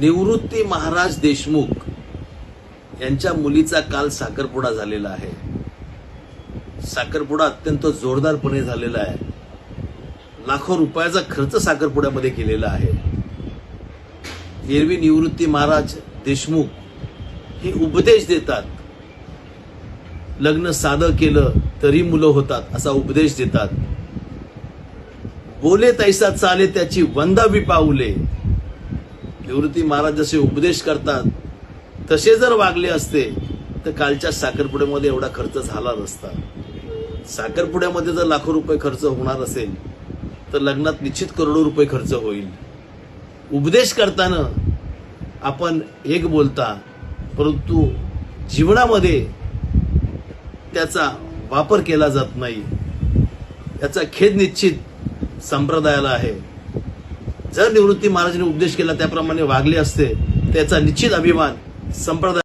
निवृत्ती महाराज देशमुख यांच्या मुलीचा काल साखरपुडा झालेला आहे। साखरपुडा अत्यंत जोरदारपणे झालेला आहे। लाखो रुपयाचा खर्च साखरपुड्यामध्ये केलेला आहे। एरवी निवृत्ती महाराज देशमुख हे उपदेश देतात, लग्न साधं केलं तरी मुलं होतात असा उपदेश देतात। बोले तैसा चाले त्याची वंदावी पाऊले। निवृत्ती महाराज जसे उपदेश करतात तसे जर वागले असते तर कालच्या साखरपुड्यामध्ये एवढा खर्च झाला नसता। साखरपुड्यामध्ये जर लाखो रुपये खर्च होणार असेल तर लग्नात निश्चित करोडो रुपये खर्च होईल। उपदेश करताना आपण एक बोलता, परंतु जीवनामध्ये त्याचा वापर केला जात नाही। याचा खेद निश्चित संप्रदायाला आहे। जर निवृत्ती महाराजांनी उपदेश केला त्याप्रमाणे वागले असते त्याचा निश्चित अभिमान संप्रदाय